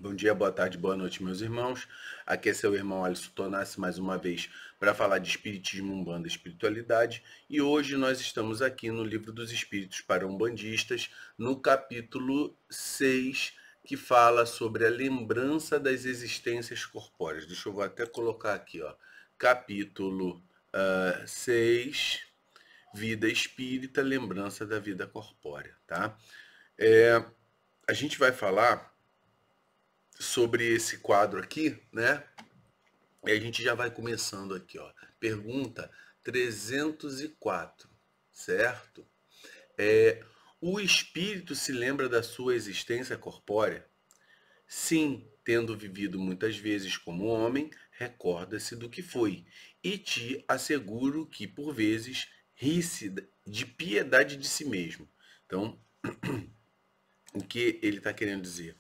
Bom dia, boa tarde, boa noite, meus irmãos. Aqui é seu irmão Alisson Tonassi, mais uma vez, para falar de Espiritismo, Umbanda e Espiritualidade. E hoje nós estamos aqui no Livro dos Espíritos para Umbandistas, no capítulo 6, que fala sobre a lembrança das existências corpóreas. Deixa eu até colocar aqui, ó. Capítulo 6, Vida Espírita, Lembrança da Vida Corpórea, tá? A gente vai falar sobre esse quadro aqui, né? E a gente já vai começando aqui, ó. Pergunta 304, certo? O espírito se lembra da sua existência corpórea? Sim, tendo vivido muitas vezes como homem, recorda-se do que foi. E te asseguro que, por vezes, ri-se de piedade de si mesmo. Então, o que ele está querendo dizer?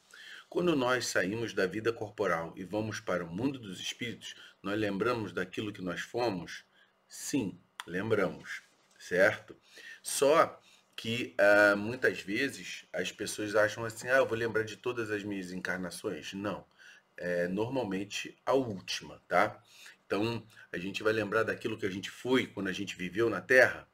Quando nós saímos da vida corporal e vamos para o mundo dos espíritos, nós lembramos daquilo que nós fomos? Sim, lembramos, certo? Só que muitas vezes as pessoas acham assim: eu vou lembrar de todas as minhas encarnações. Não, é normalmente a última, tá? Então, a gente vai lembrar daquilo que a gente foi quando a gente viveu na Terra?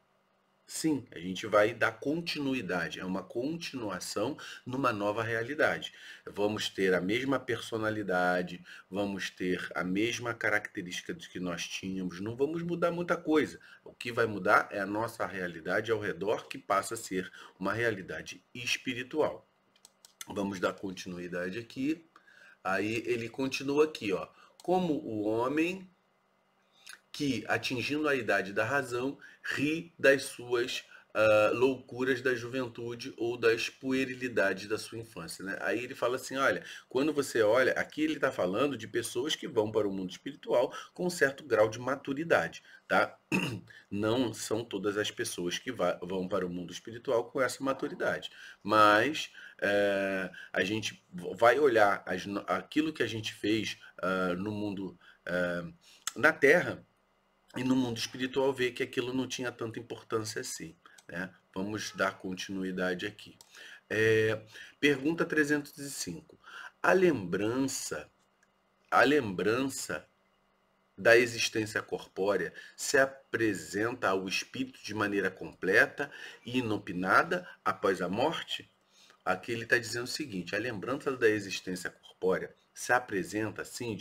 Sim, a gente vai dar continuidade, é uma continuação numa nova realidade. Vamos ter a mesma personalidade, vamos ter a mesma característica de que nós tínhamos, não vamos mudar muita coisa. O que vai mudar é a nossa realidade ao redor, que passa a ser uma realidade espiritual. Vamos dar continuidade aqui. Aí ele continua aqui, ó. Como o homem que, atingindo a idade da razão, ri das suas loucuras da juventude ou das puerilidades da sua infância. Né? Aí ele fala assim: olha, quando você olha, aqui ele está falando de pessoas que vão para o mundo espiritual com um certo grau de maturidade. Tá? Não são todas as pessoas que vão para o mundo espiritual com essa maturidade, mas a gente vai olhar aquilo que a gente fez no mundo, na Terra, e no mundo espiritual ver que aquilo não tinha tanta importância assim. Né? Vamos dar continuidade aqui. É, pergunta 305. A lembrança, a lembrança da existência corpórea se apresenta ao espírito de maneira completa e inopinada após a morte? Aqui ele está dizendo o seguinte: a lembrança da existência corpórea se apresenta assim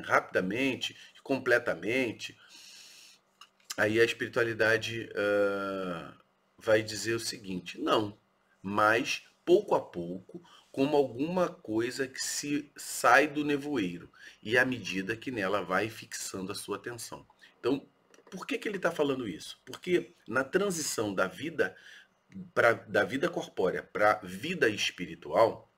rapidamente, completamente. Aí a espiritualidade vai dizer o seguinte: não, mas pouco a pouco, como alguma coisa que se sai do nevoeiro, e à medida que nela vai fixando a sua atenção. Então, por que, que ele está falando isso? Porque na transição da vida corpórea para a vida espiritual,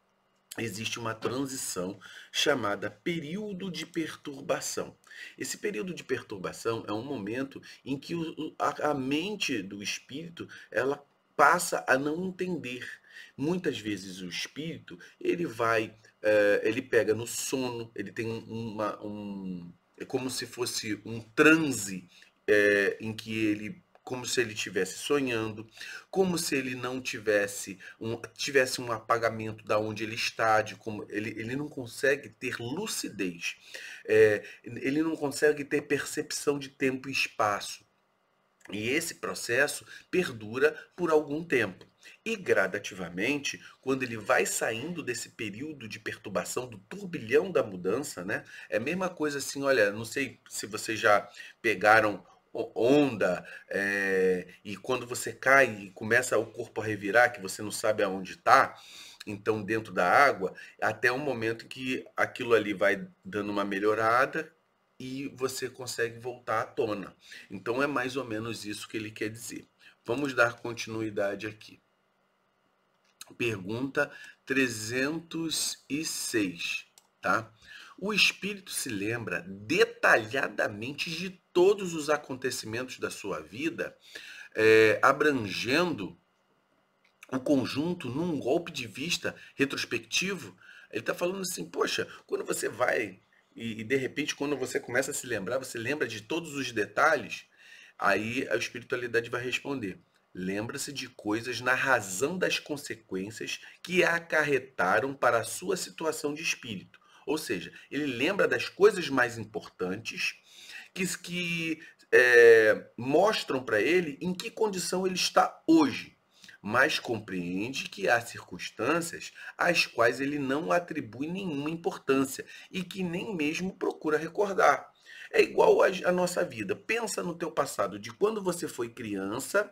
existe uma transição chamada período de perturbação. Esse período de perturbação é um momento em que a mente do espírito ela passa a não entender. Muitas vezes o espírito ele pega no sono, ele tem é como se fosse um transe em que ele como se ele estivesse sonhando, como se ele não tivesse um apagamento da onde ele está, de como ele não consegue ter lucidez, ele não consegue ter percepção de tempo e espaço. E esse processo perdura por algum tempo. E gradativamente, quando ele vai saindo desse período de perturbação, do turbilhão da mudança, né? É a mesma coisa assim, olha, não sei se vocês já pegaram onda, e quando você cai e começa o corpo a revirar, que você não sabe aonde está, então dentro da água, até um momento que aquilo ali vai dando uma melhorada e você consegue voltar à tona. Então é mais ou menos isso que ele quer dizer. Vamos dar continuidade aqui. Pergunta 306, tá? O espírito se lembra detalhadamente de todos os acontecimentos da sua vida, abrangendo o conjunto num golpe de vista retrospectivo. Ele está falando assim, poxa, quando você vai e de repente quando você começa a se lembrar, você lembra de todos os detalhes, aí a espiritualidade vai responder. lembra-se de coisas na razão das consequências que acarretaram para a sua situação de espírito. Ou seja, ele lembra das coisas mais importantes que mostram para ele em que condição ele está hoje, mas compreende que há circunstâncias às quais ele não atribui nenhuma importância e que nem mesmo procura recordar. É igual à nossa vida. Pensa no teu passado, de quando você foi criança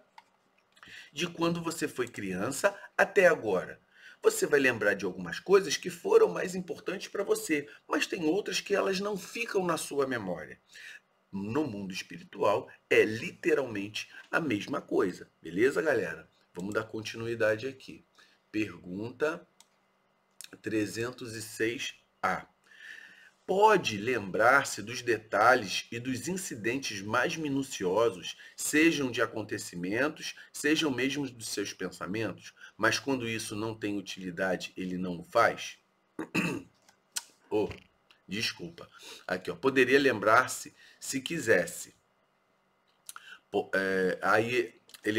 até agora. Você vai lembrar de algumas coisas que foram mais importantes para você, mas tem outras que elas não ficam na sua memória. No mundo espiritual é literalmente a mesma coisa. Beleza, galera? Vamos dar continuidade aqui. Pergunta 306A. Pode lembrar-se dos detalhes e dos incidentes mais minuciosos, sejam de acontecimentos, sejam mesmo dos seus pensamentos, mas quando isso não tem utilidade, ele não o faz? Oh, desculpa. Aqui, ó. Poderia lembrar-se se quisesse. A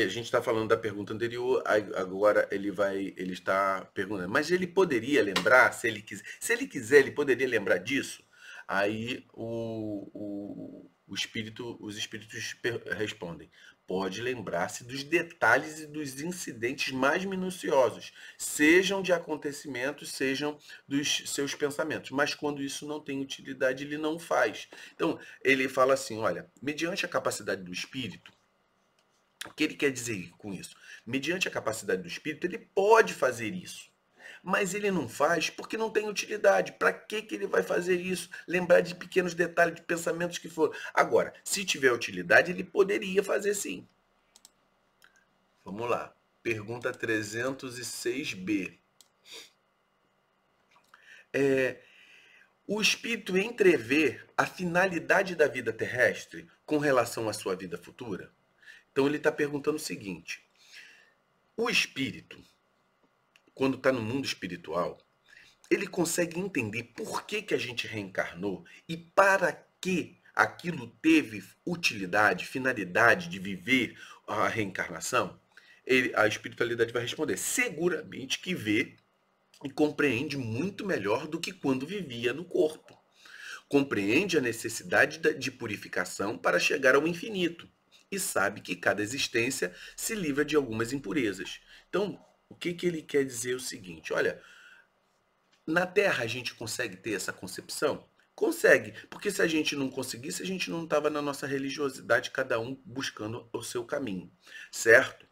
gente está falando da pergunta anterior, agora ele está perguntando, mas ele poderia lembrar, se ele quiser, ele poderia lembrar disso? Aí os espíritos respondem, pode lembrar-se dos detalhes e dos incidentes mais minuciosos, sejam de acontecimentos, sejam dos seus pensamentos, mas quando isso não tem utilidade, ele não faz. Então, ele fala assim, olha, mediante a capacidade do espírito, o que ele quer dizer com isso? Mediante a capacidade do espírito, ele pode fazer isso. Mas ele não faz porque não tem utilidade. Para que ele vai fazer isso? Lembrar de pequenos detalhes, de pensamentos que foram. Agora, se tiver utilidade, ele poderia fazer sim. Vamos lá. Pergunta 306B. O espírito entrevê a finalidade da vida terrestre com relação à sua vida futura? Então ele está perguntando o seguinte: o espírito, quando está no mundo espiritual, ele consegue entender por que a gente reencarnou e para que aquilo teve utilidade, finalidade de viver a reencarnação? A espiritualidade vai responder, seguramente que vê e compreende muito melhor do que quando vivia no corpo. Compreende a necessidade de purificação para chegar ao infinito e sabe que cada existência se livra de algumas impurezas. Então, o que ele quer dizer é o seguinte, olha, na Terra a gente consegue ter essa concepção? Consegue, porque se a gente não conseguisse, a gente não estava na nossa religiosidade, cada um buscando o seu caminho, certo?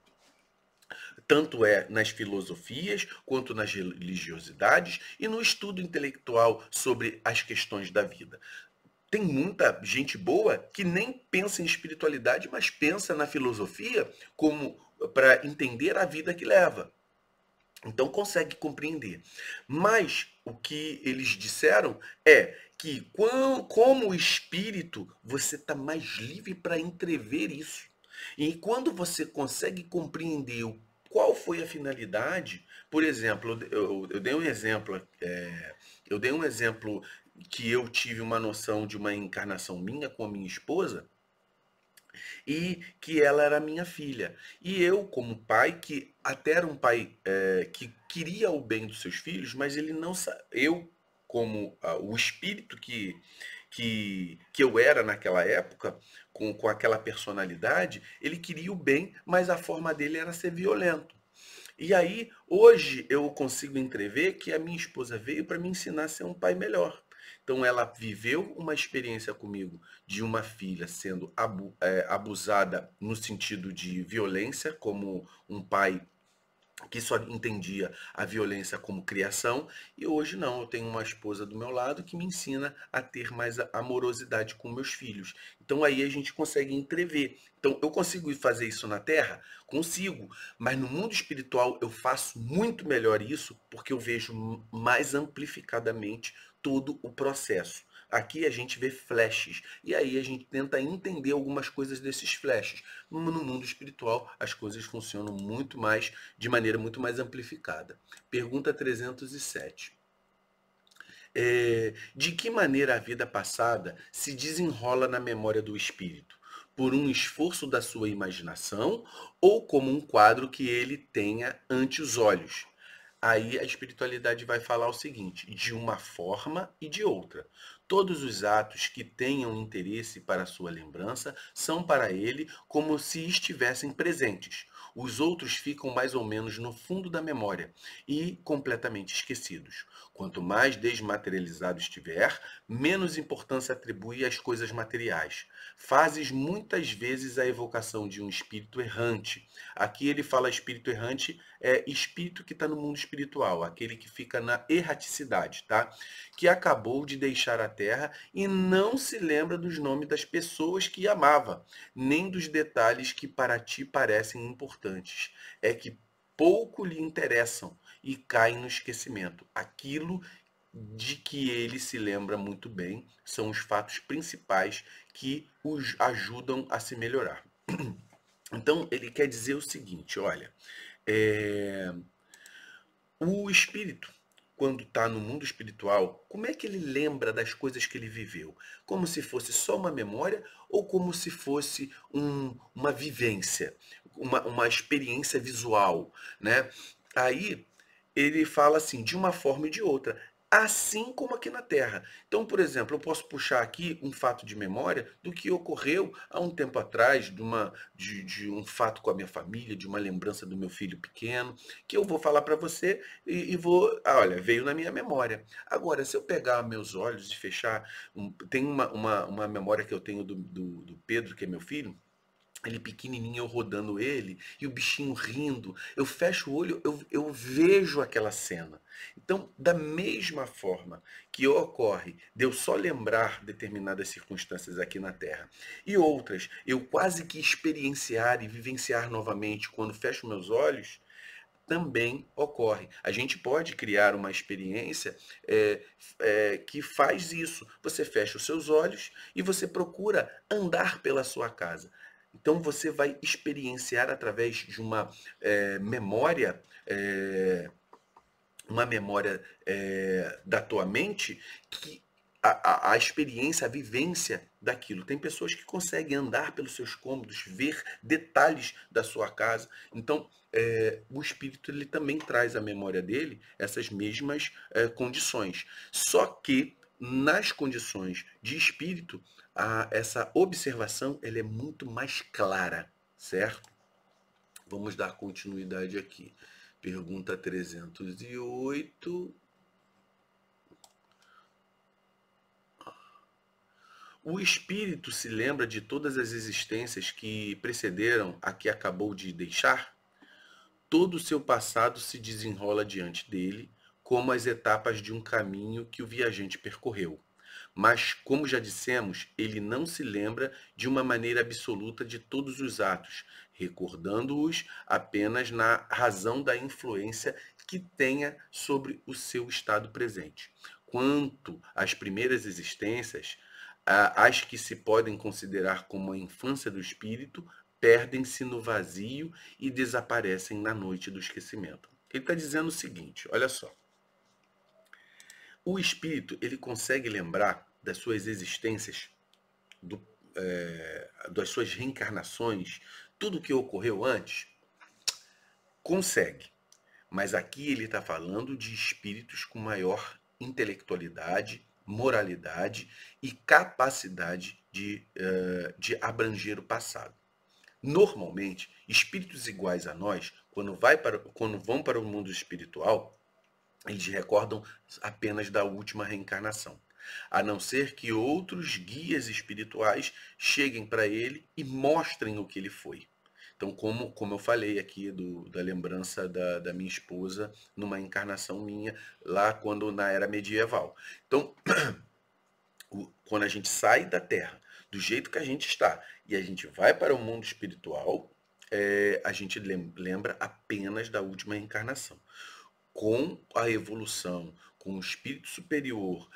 Tanto é nas filosofias, quanto nas religiosidades e no estudo intelectual sobre as questões da vida. Tem muita gente boa que nem pensa em espiritualidade, mas pensa na filosofia como para entender a vida que leva. Então consegue compreender. Mas o que eles disseram é que como espírito você está mais livre para entrever isso. E quando você consegue compreender qual foi a finalidade, por exemplo, eu dei um exemplo, eu dei um exemplo que eu tive uma noção de uma encarnação minha com a minha esposa, e que ela era minha filha. E eu, como pai, que até era um pai que queria o bem dos seus filhos, mas ele não eu, como o espírito que eu era naquela época, com aquela personalidade, ele queria o bem, mas a forma dele era ser violento. E aí, hoje, eu consigo entrever que a minha esposa veio para me ensinar a ser um pai melhor. Então, ela viveu uma experiência comigo de uma filha sendo abusada no sentido de violência, como um pai que só entendia a violência como criação, e hoje não, eu tenho uma esposa do meu lado que me ensina a ter mais amorosidade com meus filhos. Então aí a gente consegue entrever. Então eu consigo fazer isso na Terra? Consigo, mas no mundo espiritual eu faço muito melhor isso porque eu vejo mais amplificadamente todo o processo. Aqui a gente vê flashes, e aí a gente tenta entender algumas coisas desses flashes. No mundo espiritual, as coisas funcionam muito mais, de maneira muito mais amplificada. Pergunta 307. De que maneira a vida passada se desenrola na memória do espírito? por um esforço da sua imaginação ou como um quadro que ele tenha ante os olhos. Aí a espiritualidade vai falar o seguinte: de uma forma e de outra. Todos os atos que tenham interesse para a sua lembrança são para ele como se estivessem presentes. Os outros ficam mais ou menos no fundo da memória e completamente esquecidos. Quanto mais desmaterializado estiver, menos importância atribui às coisas materiais. Fazes muitas vezes a evocação de um espírito errante. Aqui ele fala espírito errante, é espírito que está no mundo espiritual, aquele que fica na erraticidade, tá? Que acabou de deixar a Terra e não se lembra dos nomes das pessoas que amava, nem dos detalhes que para ti parecem importantes. É que pouco lhe interessam e caem no esquecimento. Aquilo de que ele se lembra muito bem são os fatos principais que os ajudam a se melhorar. Então, ele quer dizer o seguinte, olha, é, o espírito, quando está no mundo espiritual, como é que ele lembra das coisas que ele viveu? Como se fosse só uma memória ou como se fosse uma vivência, uma experiência visual, né? Aí ele fala assim, de uma forma e de outra, assim como aqui na Terra. Então, por exemplo, eu posso puxar aqui um fato de memória do que ocorreu há um tempo atrás, de um fato com a minha família, de uma lembrança do meu filho pequeno, que eu vou falar para você e vou. Olha, veio na minha memória. Agora, se eu pegar meus olhos e fechar. Tem uma memória que eu tenho do Pedro, que é meu filho. Ele pequenininho, eu rodando ele, e o bichinho rindo. Eu fecho o olho, eu vejo aquela cena. Então, da mesma forma que ocorre de eu só lembrar determinadas circunstâncias aqui na Terra e outras eu quase que experienciar e vivenciar novamente quando fecho meus olhos, também ocorre. A gente pode criar uma experiência que faz isso. Você fecha os seus olhos e você procura andar pela sua casa. Então você vai experienciar através de memória, uma memória da tua mente que a experiência, a vivência daquilo. Tem pessoas que conseguem andar pelos seus cômodos, ver detalhes da sua casa. Então, o espírito ele também traz à memória dele essas mesmas condições. Só que nas condições de espírito, essa observação ela é muito mais clara, certo? Vamos dar continuidade aqui. Pergunta 308. O espírito se lembra de todas as existências que precederam a que acabou de deixar? Todo o seu passado se desenrola diante dele, como as etapas de um caminho que o viajante percorreu. Mas, como já dissemos, ele não se lembra de uma maneira absoluta de todos os atos, recordando-os apenas na razão da influência que tenha sobre o seu estado presente. Quanto às primeiras existências, as que se podem considerar como a infância do espírito, perdem-se no vazio e desaparecem na noite do esquecimento. Ele está dizendo o seguinte, olha só. O espírito ele consegue lembrar das suas existências, das suas reencarnações, tudo que ocorreu antes? Consegue. Mas aqui ele está falando de espíritos com maior intelectualidade, moralidade e capacidade de abranger o passado. Normalmente, espíritos iguais a nós, quando vão para o mundo espiritual, eles recordam apenas da última reencarnação. A não ser que outros guias espirituais cheguem para ele e mostrem o que ele foi. Então, como eu falei aqui da lembrança da minha esposa numa encarnação minha, lá quando na era medieval. Então, quando a gente sai da Terra, do jeito que a gente está, e a gente vai para o mundo espiritual, a gente lembra apenas da última reencarnação. Com a evolução, com o espírito superior,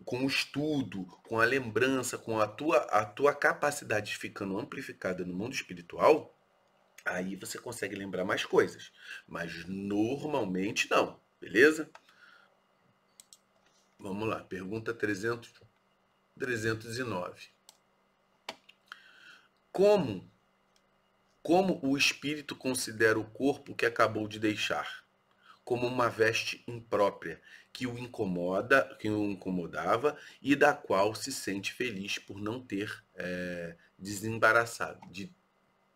com o estudo, com a lembrança, com a tua capacidade ficando amplificada no mundo espiritual, aí você consegue lembrar mais coisas. Mas normalmente não, beleza? Vamos lá, pergunta 309. Como, como o espírito considera o corpo que acabou de deixar? Como uma veste imprópria, que o incomoda, que o incomodava e da qual se sente feliz por não ter desembaraçado,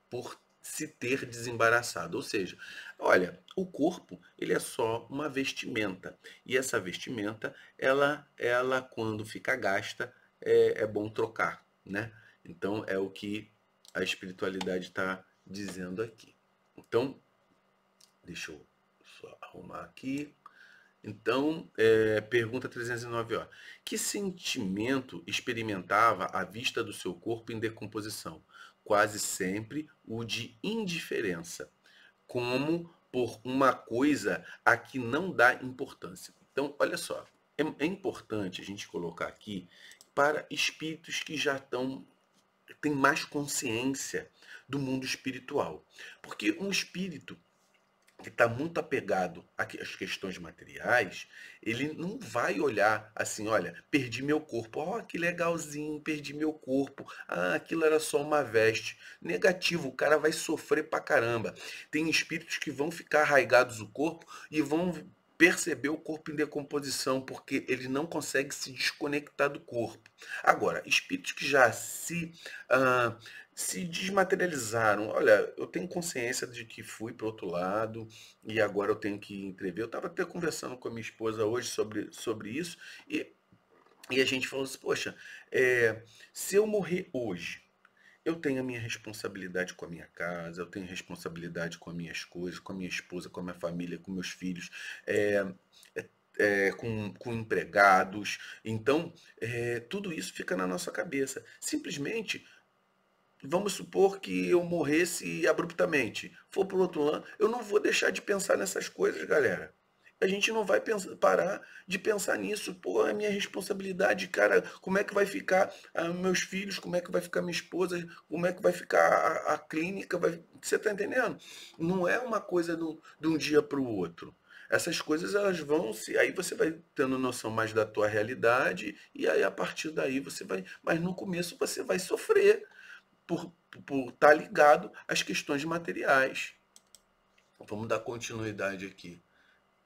por se ter desembaraçado. Ou seja, olha, o corpo ele é só uma vestimenta e essa vestimenta, ela quando fica gasta, é bom trocar, né? Então é o que a espiritualidade está dizendo aqui. Então, deixa eu só arrumar aqui. Então, pergunta 309, ó. Que sentimento experimentava à vista do seu corpo em decomposição? Quase sempre o de indiferença, como por uma coisa a que não dá importância. Então, olha só, é importante a gente colocar aqui para espíritos que já têm mais consciência do mundo espiritual. Porque um espírito que está muito apegado às questões materiais, ele não vai olhar assim, olha, perdi meu corpo, ó, que legalzinho, perdi meu corpo, ah, aquilo era só uma veste. Negativo, o cara vai sofrer pra caramba. Tem espíritos que vão ficar arraigados no corpo e vão perceber o corpo em decomposição, porque ele não consegue se desconectar do corpo. Agora, espíritos que já se desmaterializaram. Olha, eu tenho consciência de que fui para o outro lado e agora eu tenho que entrever. Eu estava até conversando com a minha esposa hoje sobre isso e a gente falou assim, poxa, se eu morrer hoje, eu tenho a minha responsabilidade com a minha casa, eu tenho responsabilidade com as minhas coisas, com a minha esposa, com a minha família, com meus filhos, é, com empregados. Então, tudo isso fica na nossa cabeça. Simplesmente vamos supor que eu morresse abruptamente, for para o outro lado, eu não vou deixar de pensar nessas coisas, galera. A gente não vai parar de pensar nisso. Pô, é minha responsabilidade, cara. Como é que vai ficar meus filhos? Como é que vai ficar minha esposa? Como é que vai ficar a clínica? Você tá entendendo? Não é uma coisa de um dia para o outro. Essas coisas elas vão se. Aí você vai tendo noção mais da tua realidade, e aí a partir daí você vai. Mas no começo você vai sofrer por estar ligado às questões materiais. Vamos dar continuidade aqui.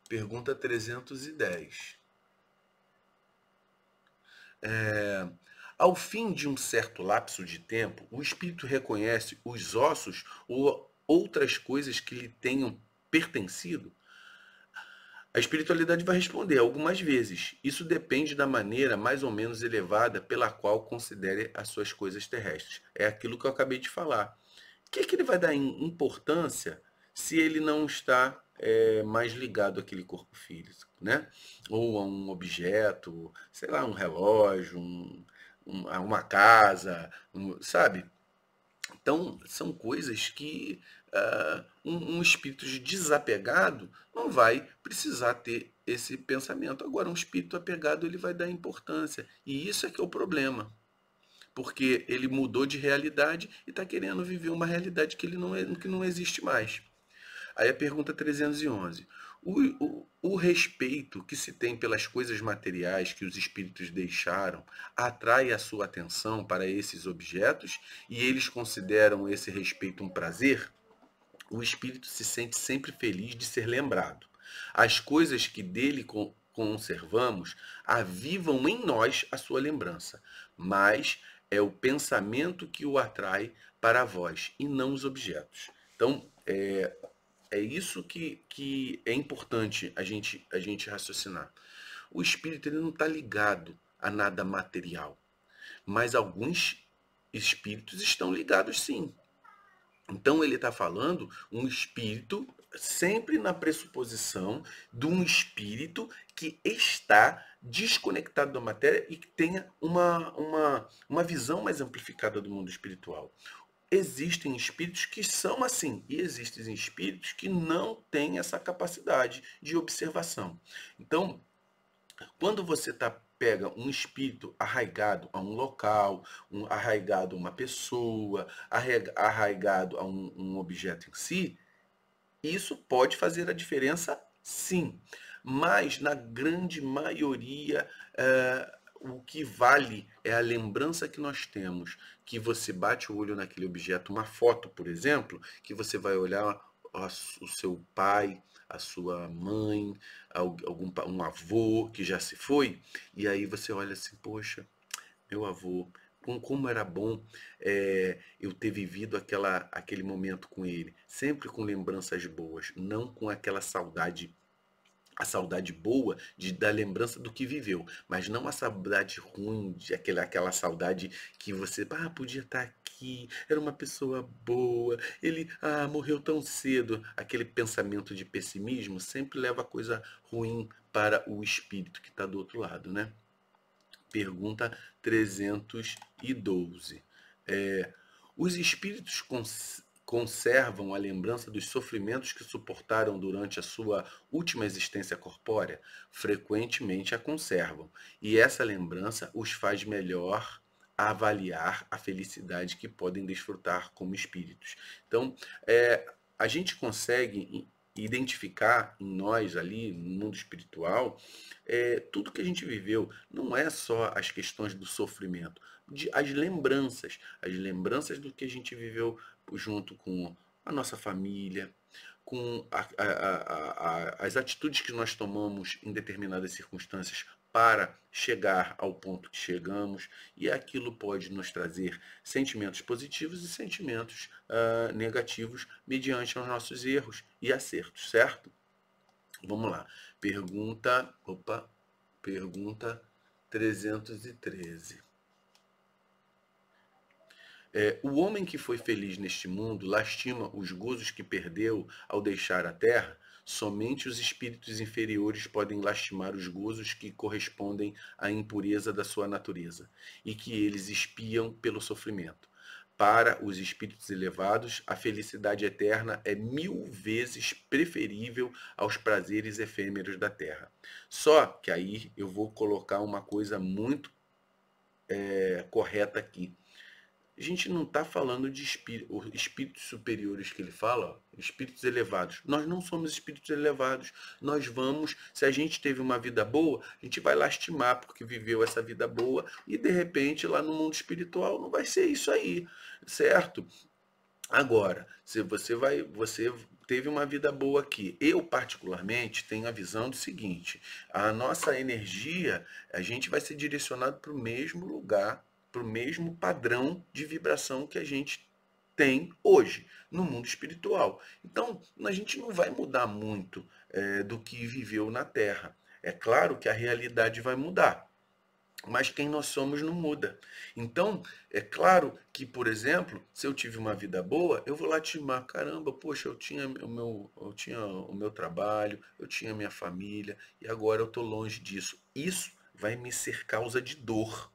Pergunta 310. Ao fim de um certo lapso de tempo, o espírito reconhece os ossos ou outras coisas que lhe tenham pertencido? A espiritualidade vai responder algumas vezes. Isso depende da maneira mais ou menos elevada pela qual considere as suas coisas terrestres. É aquilo que eu acabei de falar. Que ele vai dar importância se ele não está mais ligado àquele corpo físico, né? Ou a um objeto, sei lá, um relógio, a uma casa, sabe? Então, são coisas que um espírito desapegado não vai precisar ter esse pensamento. Agora, um espírito apegado, ele vai dar importância. E isso é que é o problema. Porque ele mudou de realidade e está querendo viver uma realidade que não existe mais. Aí a pergunta 311. O respeito que se tem pelas coisas materiais que os espíritos deixaram atrai a sua atenção para esses objetos e eles consideram esse respeito um prazer? O espírito se sente sempre feliz de ser lembrado. As coisas que dele conservamos avivam em nós a sua lembrança, mas é o pensamento que o atrai para vós e não os objetos. Então, é isso que é importante a gente raciocinar. O espírito ele não está ligado a nada material, mas alguns espíritos estão ligados sim. Então ele está falando um espírito, sempre na pressuposição de um espírito que está desconectado da matéria e que tenha uma visão mais amplificada do mundo espiritual. Existem espíritos que são assim, e existem espíritos que não têm essa capacidade de observação. Então, quando você pega um espírito arraigado a um local, arraigado a uma pessoa, arraigado a um objeto em si, isso pode fazer a diferença, sim. Mas, na grande maioria, O que vale é a lembrança que nós temos, que você bate o olho naquele objeto, uma foto, por exemplo, que você vai olhar o seu pai, a sua mãe, um avô que já se foi, e aí você olha assim, poxa, meu avô, como era bom eu ter vivido aquele momento com ele, sempre com lembranças boas, não com aquela saudade, a saudade boa da lembrança do que viveu, mas não a saudade ruim, aquela saudade que você, podia estar aqui, era uma pessoa boa, ele, morreu tão cedo. Aquele pensamento de pessimismo sempre leva a coisa ruim para o espírito que está do outro lado, né? Pergunta 312. Os espíritos conservam a lembrança dos sofrimentos que suportaram durante a sua última existência corpórea? Frequentemente a conservam, e essa lembrança os faz melhor avaliar a felicidade que podem desfrutar como espíritos. Então, a gente consegue identificar em nós ali, no mundo espiritual, tudo que a gente viveu. Não é só as questões do sofrimento, as lembranças do que a gente viveu junto com a nossa família, com as atitudes que nós tomamos em determinadas circunstâncias para chegar ao ponto que chegamos, e aquilo pode nos trazer sentimentos positivos e sentimentos negativos mediante os nossos erros e acertos, certo? Vamos lá. Pergunta 313. O homem que foi feliz neste mundo lastima os gozos que perdeu ao deixar a terra? Somente os espíritos inferiores podem lastimar os gozos que correspondem à impureza da sua natureza, e que eles espiam pelo sofrimento. Para os espíritos elevados, a felicidade eterna é 1000 vezes preferível aos prazeres efêmeros da terra. Só que aí eu vou colocar uma coisa muito correta aqui. A gente não está falando de espíritos superiores que ele fala, ó, espíritos elevados. Nós não somos espíritos elevados. Nós vamos, se a gente teve uma vida boa, a gente vai lastimar porque viveu essa vida boa, e de repente lá no mundo espiritual não vai ser isso aí, certo? Agora, se você teve uma vida boa aqui. Eu particularmente tenho a visão do seguinte: a nossa energia, a gente vai ser direcionado para o mesmo lugar, para o mesmo padrão de vibração que a gente tem hoje no mundo espiritual. Então, a gente não vai mudar muito do que viveu na Terra. É claro que a realidade vai mudar, mas quem nós somos não muda. Então, é claro que, por exemplo, se eu tive uma vida boa, eu vou lá lastimar, caramba, poxa, eu tinha o meu trabalho, eu tinha a minha família, e agora eu estou longe disso. Isso vai me ser causa de dor,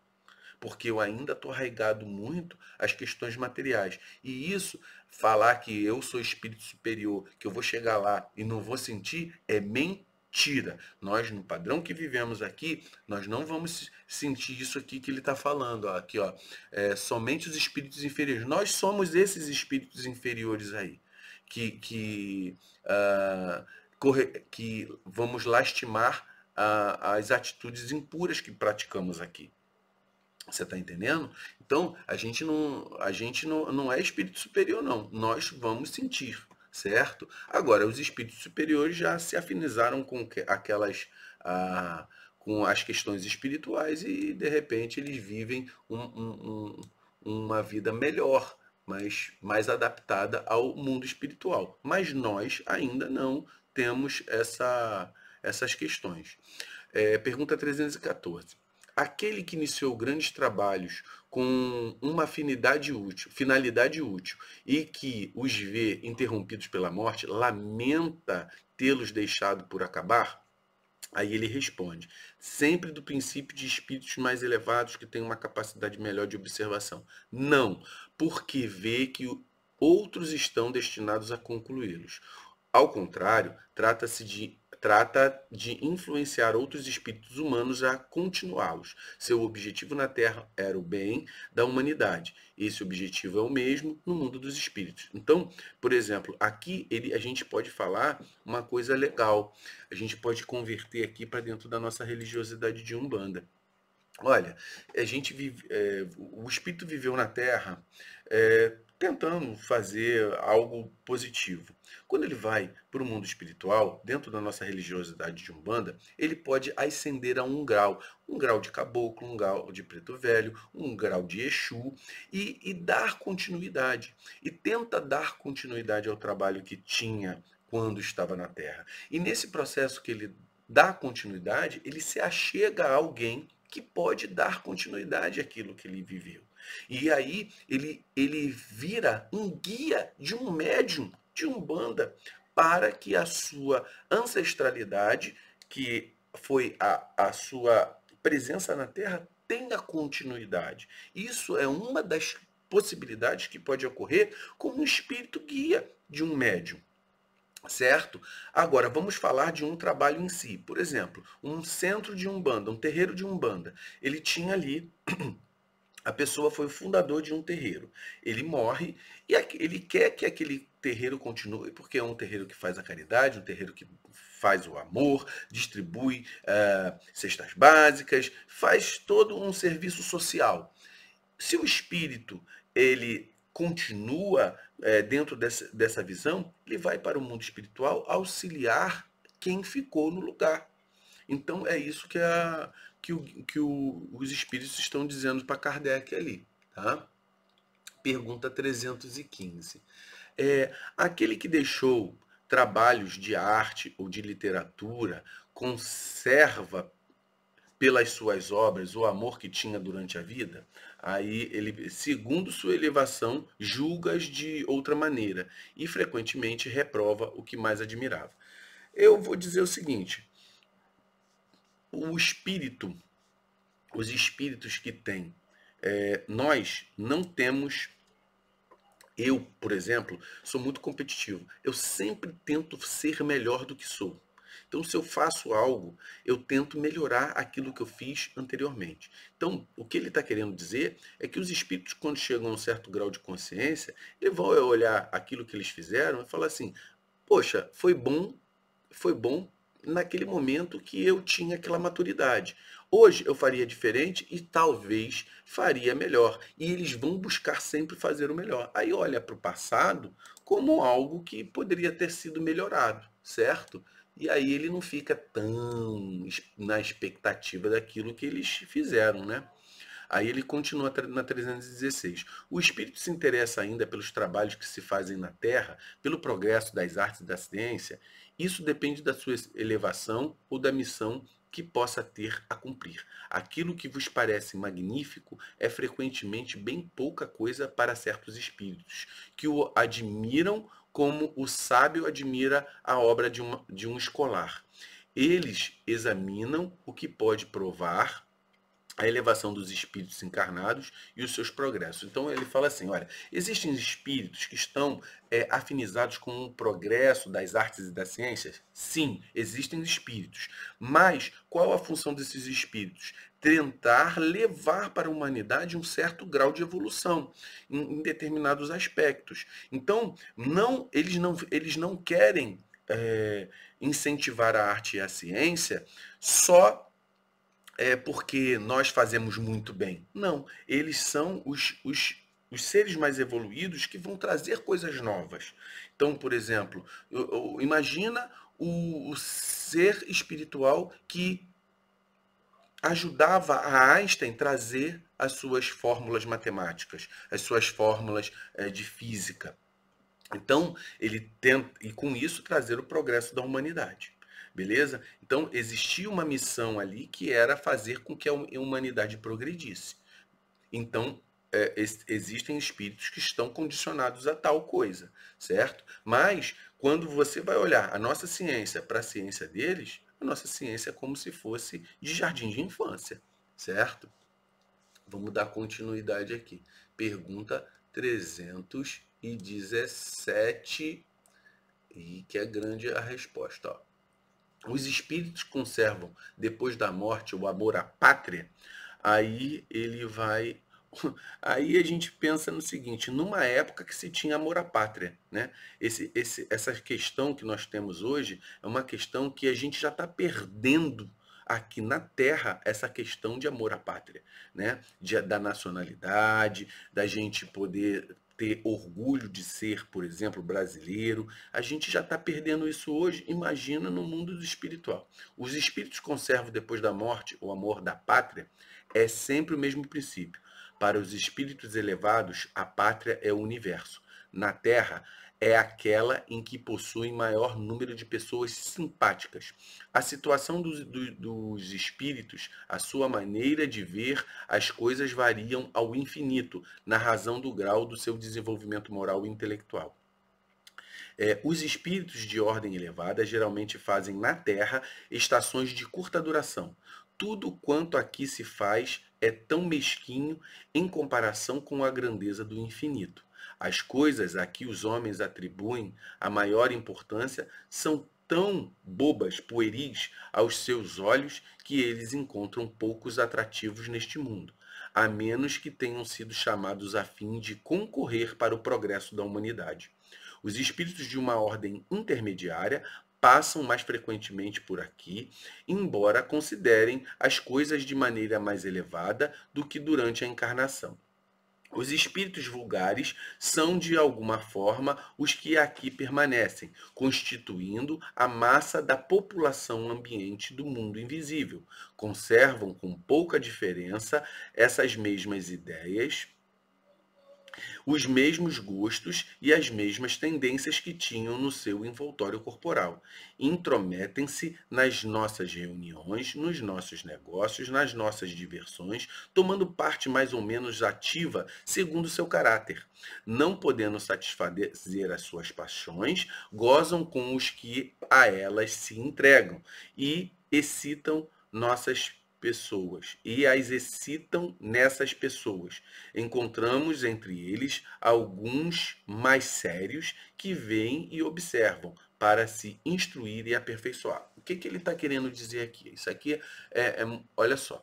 porque eu ainda estou arraigado muito às questões materiais. E isso, falar que eu sou espírito superior, que eu vou chegar lá e não vou sentir, é mentira. Nós, no padrão que vivemos aqui, nós não vamos sentir isso aqui que ele está falando. Ó, aqui, ó, somente os espíritos inferiores. Nós somos esses espíritos inferiores aí, que, ah, que vamos lastimar as atitudes impuras que praticamos aqui. Você está entendendo? Então, a gente não é espírito superior, não. Nós vamos sentir, certo? Agora, os espíritos superiores já se afinizaram com ah, com as questões espirituais, e, de repente, eles vivem uma vida melhor, mas mais adaptada ao mundo espiritual. Mas nós ainda não temos essas questões. Pergunta 314. Aquele que iniciou grandes trabalhos com uma finalidade útil, e que os vê interrompidos pela morte, lamenta tê-los deixado por acabar? Aí ele responde: sempre do princípio de espíritos mais elevados que têm uma capacidade melhor de observação. Não, porque vê que outros estão destinados a concluí-los. Ao contrário, trata de influenciar outros espíritos humanos a continuá-los. Seu objetivo na Terra era o bem da humanidade. Esse objetivo é o mesmo no mundo dos espíritos. Então, por exemplo, aqui a gente pode falar uma coisa legal. A gente pode converter aqui para dentro da nossa religiosidade de Umbanda. Olha, a gente vive, o espírito viveu na Terra tentando fazer algo positivo. Quando ele vai para o mundo espiritual, dentro da nossa religiosidade de Umbanda, ele pode ascender a um grau de caboclo, um grau de preto velho, um grau de Exu, e dar continuidade. E tenta dar continuidade ao trabalho que tinha quando estava na Terra. E nesse processo que ele dá continuidade, ele se achega a alguém que pode dar continuidade àquilo que ele viveu. E aí ele vira um guia de um médium de Umbanda para que a sua ancestralidade, que foi a sua presença na Terra, tenha continuidade. Isso é uma das possibilidades que pode ocorrer com um espírito guia de um médium. Certo? Agora, vamos falar de um trabalho em si. Por exemplo, um centro de Umbanda, um terreiro de Umbanda. Ele tinha ali, a pessoa foi o fundador de um terreiro. Ele morre e ele quer que aquele terreiro continue, porque é um terreiro que faz a caridade, um terreiro que faz o amor, distribui cestas básicas, faz todo um serviço social. Se o espírito ele continua dentro dessa visão, ele vai para o mundo espiritual auxiliar quem ficou no lugar. Então é isso que os espíritos estão dizendo para Kardec ali. Tá? Pergunta 315. Aquele que deixou trabalhos de arte ou de literatura conserva pelas suas obras o amor que tinha durante a vida, aí ele, segundo sua elevação, julga-as de outra maneira e frequentemente reprova o que mais admirava. Eu vou dizer o seguinte: o espírito, os espíritos que têm, nós não temos. Eu, por exemplo, sou muito competitivo. Eu sempre tento ser melhor do que sou. Então, se eu faço algo, eu tento melhorar aquilo que eu fiz anteriormente. Então, o que ele está querendo dizer é que os espíritos, quando chegam a um certo grau de consciência, eles vão olhar aquilo que eles fizeram e falar assim: poxa, foi bom naquele momento que eu tinha aquela maturidade. Hoje eu faria diferente e talvez faria melhor. E eles vão buscar sempre fazer o melhor. Aí olha para o passado como algo que poderia ter sido melhorado, certo? E aí ele não fica tão na expectativa daquilo que eles fizeram, né? Aí ele continua na 316. O espírito se interessa ainda pelos trabalhos que se fazem na Terra, pelo progresso das artes e da ciência. Isso depende da sua elevação ou da missão que possa ter a cumprir. Aquilo que vos parece magnífico é frequentemente bem pouca coisa para certos espíritos, que o admiram como o sábio admira a obra de um escolar. Eles examinam o que pode provar a elevação dos espíritos encarnados e os seus progressos. Então ele fala assim, olha, existem espíritos que estão afinizados com o progresso das artes e das ciências? Sim, existem espíritos. Mas qual a função desses espíritos? Tentar levar para a humanidade um certo grau de evolução em determinados aspectos. Então, eles não querem incentivar a arte e a ciência só porque nós fazemos muito bem. Não, eles são os seres mais evoluídos que vão trazer coisas novas. Então, por exemplo, imagina o ser espiritual que ajudava a Einstein trazer as suas fórmulas matemáticas, as suas fórmulas de física. Então, ele tenta, e com isso, trazer o progresso da humanidade. Beleza? Então, existia uma missão ali que era fazer com que a humanidade progredisse. Então, existem espíritos que estão condicionados a tal coisa, certo? Mas, quando você vai olhar a nossa ciência para a ciência deles, a nossa ciência é como se fosse de jardim de infância, certo? Vamos dar continuidade aqui. Pergunta 317, e que é grande a resposta. Ó. Os espíritos conservam, depois da morte, o amor à pátria? Aí ele vai. Aí a gente pensa no seguinte: numa época que se tinha amor à pátria, né? Essa questão que nós temos hoje é uma questão que a gente já está perdendo aqui na Terra essa questão de amor à pátria, né? Da nacionalidade, da gente poder ter orgulho de ser, por exemplo, brasileiro. A gente já está perdendo isso hoje, imagina no mundo do espiritual. Os espíritos conservam depois da morte o amor da pátria, é sempre o mesmo princípio. Para os espíritos elevados, a pátria é o universo. Na Terra, é aquela em que possuem maior número de pessoas simpáticas. A situação dos espíritos, a sua maneira de ver as coisas variam ao infinito, na razão do grau do seu desenvolvimento moral e intelectual. Os espíritos de ordem elevada geralmente fazem na Terra estações de curta duração. Tudo quanto aqui se faz é tão mesquinho em comparação com a grandeza do infinito. As coisas a que os homens atribuem a maior importância são tão bobas, pueris aos seus olhos, que eles encontram poucos atrativos neste mundo, a menos que tenham sido chamados a fim de concorrer para o progresso da humanidade. Os espíritos de uma ordem intermediária passam mais frequentemente por aqui, embora considerem as coisas de maneira mais elevada do que durante a encarnação. Os espíritos vulgares são, de alguma forma, os que aqui permanecem, constituindo a massa da população ambiente do mundo invisível. Conservam, com pouca diferença, essas mesmas ideias, os mesmos gostos e as mesmas tendências que tinham no seu envoltório corporal. Intrometem-se nas nossas reuniões, nos nossos negócios, nas nossas diversões, tomando parte mais ou menos ativa segundo seu caráter. Não podendo satisfazer as suas paixões, gozam com os que a elas se entregam e excitam nossas pessoas e as excitam nessas pessoas. Encontramos entre eles alguns mais sérios que veem e observam para se instruir e aperfeiçoar. O que ele está querendo dizer aqui? Isso aqui olha só,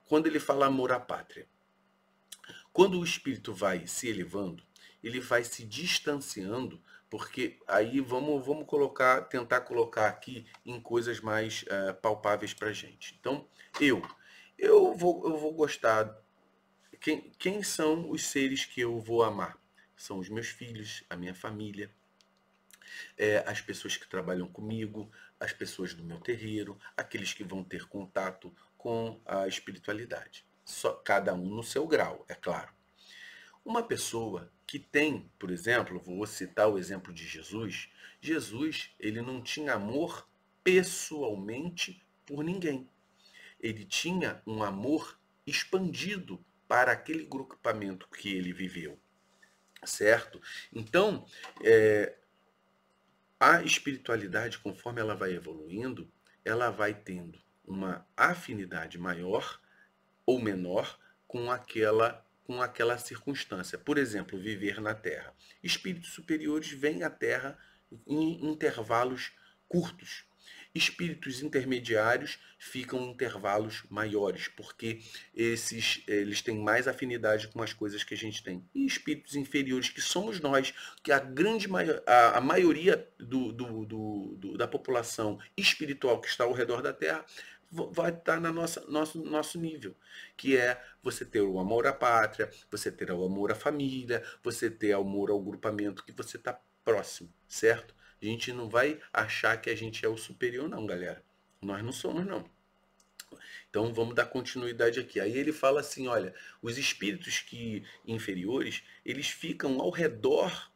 quando ele fala amor à pátria, quando o espírito vai se elevando, ele vai se distanciando, porque aí vamos tentar colocar aqui em coisas mais palpáveis para a gente. Então, eu vou gostar. Quem são os seres que eu vou amar? São os meus filhos, a minha família, as pessoas que trabalham comigo, as pessoas do meu terreiro, aqueles que vão ter contato com a espiritualidade. Só cada um no seu grau, é claro. Uma pessoa que tem, por exemplo, vou citar o exemplo de Jesus. Jesus, ele não tinha amor pessoalmente por ninguém. Ele tinha um amor expandido para aquele grupamento que ele viveu, certo? Então, a espiritualidade, conforme ela vai evoluindo, ela vai tendo uma afinidade maior ou menor com aquela circunstância. Por exemplo, viver na Terra. Espíritos superiores vêm à Terra em intervalos curtos. Espíritos intermediários ficam em intervalos maiores, porque eles têm mais afinidade com as coisas que a gente tem. E espíritos inferiores, que somos nós, que a maioria da população espiritual que está ao redor da Terra, vai estar no nosso nível, que é você ter o amor à pátria, você ter o amor à família, você ter o amor ao grupamento que você está próximo, certo? A gente não vai achar que a gente é o superior, não, galera. Nós não somos, não. Então vamos dar continuidade aqui. Aí ele fala assim, olha, os espíritos inferiores, eles ficam ao redor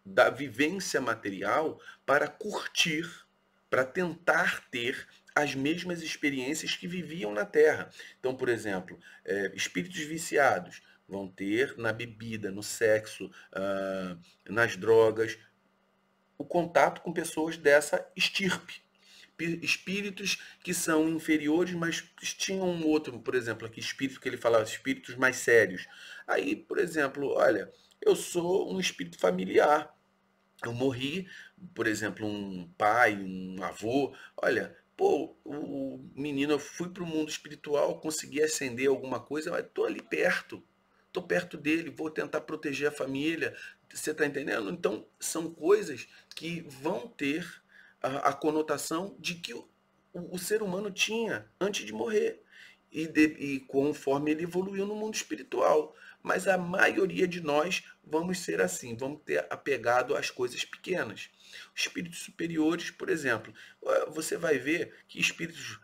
da vivência material para curtir, para tentar ter as mesmas experiências que viviam na Terra. Então, por exemplo, espíritos viciados vão ter na bebida, no sexo, nas drogas, o contato com pessoas dessa estirpe. Espíritos que são inferiores, mas tinham um outro, por exemplo, aqui espírito que ele falava, espíritos mais sérios. Aí, por exemplo, olha, eu sou um espírito familiar. Eu morri, por exemplo, um pai, um avô. Olha, pô, o menino, eu fui para o mundo espiritual, consegui ascender alguma coisa, mas estou ali perto. Estou perto dele, vou tentar proteger a família. Você está entendendo? Então, são coisas que vão ter a conotação de que o o ser humano tinha antes de morrer. E conforme ele evoluiu no mundo espiritual. Mas a maioria de nós vamos ser assim, vamos ter apegado às coisas pequenas. Espíritos superiores, por exemplo, você vai ver que espíritos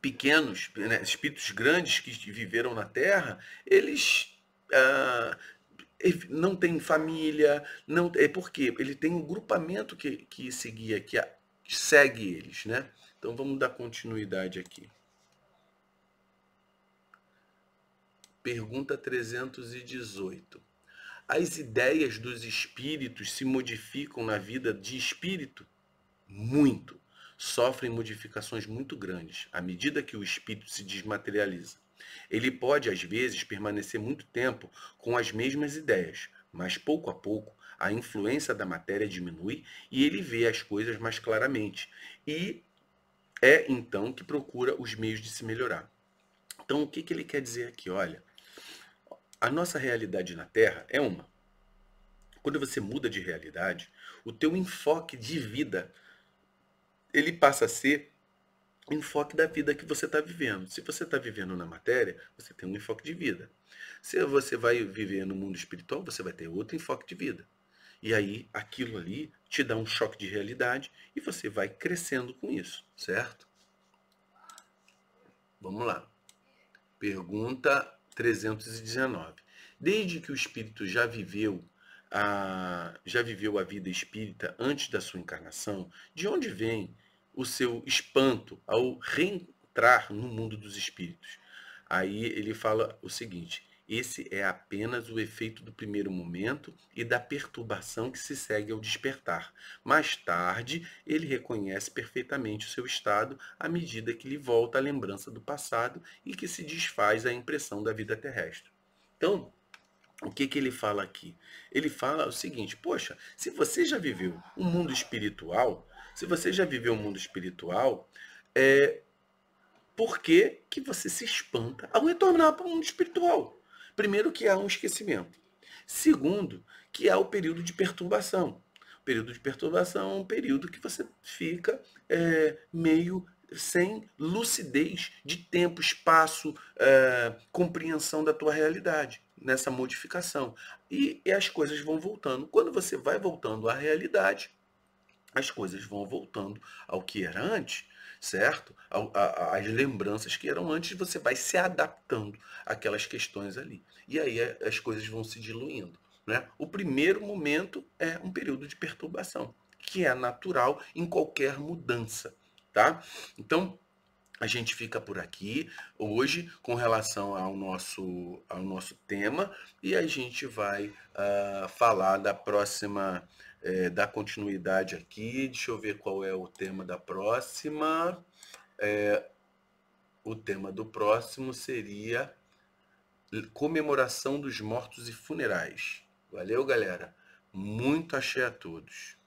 pequenos, né, espíritos grandes que viveram na Terra, eles ah, não têm família, não é porque ele tem um grupamento que seguia, que segue eles, né? Então vamos dar continuidade aqui. Pergunta 318. As ideias dos espíritos se modificam na vida de espírito? Muito. Sofrem modificações muito grandes à medida que o espírito se desmaterializa. Ele pode, às vezes, permanecer muito tempo com as mesmas ideias, mas pouco a pouco a influência da matéria diminui e ele vê as coisas mais claramente. E é então que procura os meios de se melhorar. Então, o que ele quer dizer aqui? Olha, a nossa realidade na Terra é uma. Quando você muda de realidade, o teu enfoque de vida ele passa a ser o enfoque da vida que você está vivendo. Se você está vivendo na matéria, você tem um enfoque de vida. Se você vai viver no mundo espiritual, você vai ter outro enfoque de vida. E aí, aquilo ali te dá um choque de realidade e você vai crescendo com isso, certo? Vamos lá. Pergunta 319. Desde que o espírito já viveu a vida espírita antes da sua encarnação, de onde vem o seu espanto ao reentrar no mundo dos espíritos? Aí ele fala o seguinte: esse é apenas o efeito do primeiro momento e da perturbação que se segue ao despertar. Mais tarde, ele reconhece perfeitamente o seu estado à medida que lhe volta a lembrança do passado e que se desfaz a impressão da vida terrestre. Então, o que ele fala aqui? Ele fala o seguinte: poxa, se você já viveu um mundo espiritual, se você já viveu um mundo espiritual, por que que você se espanta ao retornar para o mundo espiritual? Primeiro, que há um esquecimento. Segundo, que há o período de perturbação. O período de perturbação é um período que você fica meio sem lucidez de tempo, espaço, compreensão da tua realidade nessa modificação. E as coisas vão voltando. Quando você vai voltando à realidade, as coisas vão voltando ao que era antes, certo? As lembranças que eram antes, você vai se adaptando àquelas questões ali. E aí as coisas vão se diluindo, né? O primeiro momento é um período de perturbação, que é natural em qualquer mudança, tá? Então, a gente fica por aqui hoje com relação ao nosso tema e a gente vai falar da próxima, dar continuidade aqui. Deixa eu ver qual é o tema da próxima. O tema do próximo seria comemoração dos mortos e funerais. Valeu, galera. Muito axé a todos.